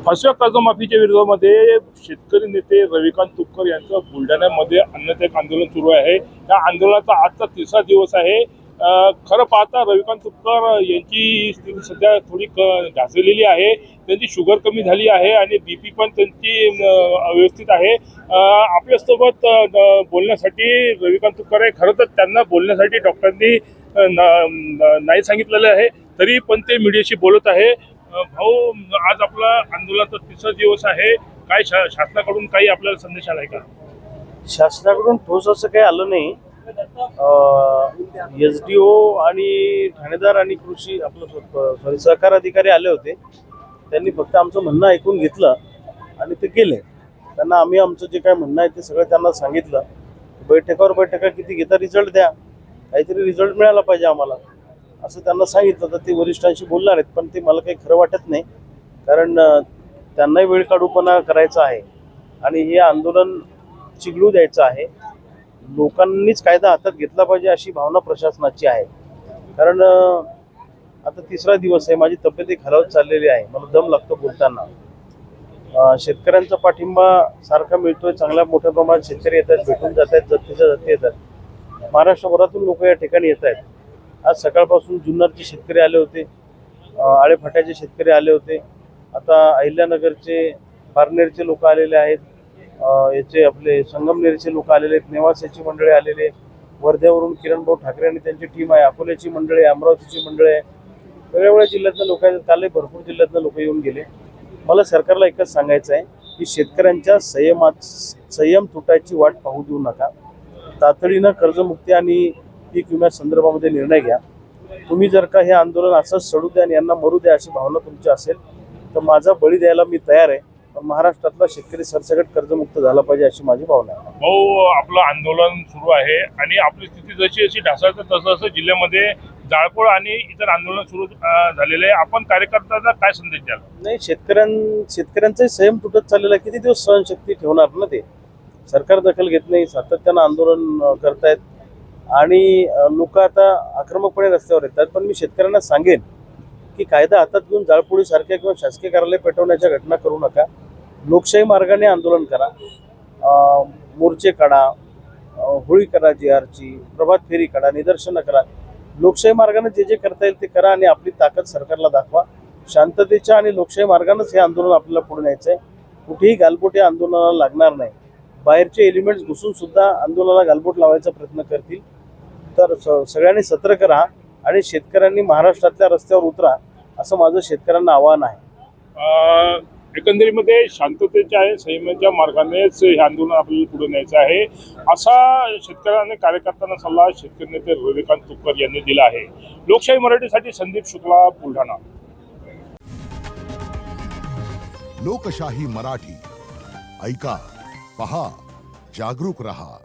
फसव्या कर्जमाफीच्या विरोधामध्ये शेतकरी नेते रविकांत तुपकर यांचं बुलढाण्यामध्ये अन्नत्याग एक आंदोलन सुरू आहे। या आंदोलनाचा आजचा तिसरा दिवस आहे। खरं पाहता रविकांत तुपकर यांची स्थिती सध्या थोडी ढासळलेली आहे। त्यांची शुगर कमी झाली आहे आणि बीपी पण त्यांची अव्यवस्थित आहे। आपल्यासोबत बोलण्यासाठी रविकांत तुपकर आहे। खरं तर त्यांना बोलण्यासाठी डॉक्टरांनी नाही सांगितलेलं आहे, तरी पण ते मीडियाशी बोलत आहे। भाऊ, आज आपला आंदोलनाचा तिसरा दिवस आहे। काय शासनाकडून काही आपल्याला संदेश आलाय का? शासनाकडून ठोस असं काही आलं नाही। SDO आणि ठाणेदार आणि कृषी आपलं सहकार अधिकारी आले होते। त्यांनी फक्त आमचं म्हणणं ऐकून घेतलं आणि ते गेले। त्यांना आम्ही आमचं जे काय म्हणणं आहे ते सगळं त्यांना सांगितलं। बैठका किती घेता, रिझल्ट द्या, काहीतरी रिझल्ट मिळाला पाहिजे आम्हाला असं त्यांना सांगितलं। तर ते वरिष्ठांशी बोलणार आहेत, पण ते मला काही खरं वाटत नाही, कारण त्यांनाही वेळ काढूपणा करायचा आहे आणि हे आंदोलन चिघळू द्यायचं आहे। लोकांनीच कायदा हातात घेतला पाहिजे अशी भावना प्रशासनाची आहे। कारण आता तिसरा दिवस आहे, माझी तब्येत खालावत चाललेली आहे, मला दम लागतो बोलताना। शेतकऱ्यांचा पाठिंबा सारखा मिळतोय, चांगल्या मोठ्या प्रमाणात शेतकरी येत आहेत, भेटून जात आहेत, जाती येतात। महाराष्ट्रभरातून लोक या ठिकाणी येत आहेत। आज सकाळपासून जुन्नरचे शेतकरी आले होते, आळेफाट्याचे शेतकरी आले होते, आता अहिल्यानगरचे पारनेरचे लोक आलेले आहेत, याचे आपले संगमनेरचे लोक आलेले आहेत, नेवासेची मंडळी आलेले, वर्ध्यावरून किरणभाऊ ठाकरे आणि त्यांची टीम आहे, अकोल्याची मंडळी, अमरावतीची मंडळी आहे, वेगवेगळ्या जिल्ह्यातल्या लोक आहेत। कालही भरपूर जिल्ह्यातल्या लोक येऊन गेले। मला सरकारला एकच सांगायचं आहे की शेतकऱ्यांच्या संयम तुटायची वाट पाहू देऊ नका। तातडीनं कर्जमुक्ती आणि पीक विम्या संदर्भामध्ये निर्णय घ्या। तुम्ही जर का हे आंदोलन असंच सडू द्या आणि यांना मरू द्या अशी भावना तुमची असेल तर माझा बळी द्यायला मी तयार आहे, पण महाराष्ट्रातला शेतकरी सरसकट कर्जमुक्त झाला पाहिजे अशी माझी भावना आहे। भाऊ, आपलं आंदोलन सुरू आहे आणि आपली स्थिती जशी जशी ढासळते तसं जिल्ह्यामध्ये जाळपोळ आणि इतर आंदोलन सुरू झालेले आहे। आपण कार्यकर्त्यांना काय संदेश द्याल? नाही, शेतकऱ्यांचाही संयम तुटत चाललेला आहे। किती दिवस सहनशक्ती ठेवणार ना ते? सरकार दखल घेत नाही, सातत्यानं आंदोलन करतायत आणि लोक आता आक्रमकपणे रस्त्यावर येतात। पण मी शेतकऱ्यांना सांगेन की कायदा हातात घेऊन जाळपोळीसारख्या किंवा शासकीय कार्यालय पेटवण्याच्या घटना करू नका। लोकशाही मार्गाने आंदोलन करा, मोर्चे काढा, होळी करा, GRची प्रभात फेरी काढा, निदर्शनं करा। लोकशाही मार्गाने जे जे करता येईल ते करा आणि आपली ताकद सरकारला दाखवा। शांततेच्या आणि लोकशाही मार्गानेच हे आंदोलन आपल्याला पुढे न्यायचं आहे। कुठेही गालबोट या आंदोलनाला लागणार नाही। बाहेरचे एलिमेंट्स घुसून सुद्धा आंदोलनाला गालबोट लावायचा प्रयत्न करतील तर सगळ्यांनी सतर्क राहा आणि शेतकऱ्यांनी महाराष्ट्रातल्या रस्त्यावर उतरा असं माझं शेतकऱ्यांना आवाहन आहे। एकंदरीमध्ये शांततेच्या आणि संयमाच्या मार्गानेच हे आंदोलन आपल्याला पुढे न्यायचं आहे असा शेतकऱ्यांनी कार्यकर्त्यांना सल्ला शेतकरी नेते रविकांत तुपकर यांनी दिला आहे। लोकशाही मराठीसाठी संदीप शुक्ला, बुलढाणा। लोकशाही मराठी ऐका, पहा, जागरूक रहा।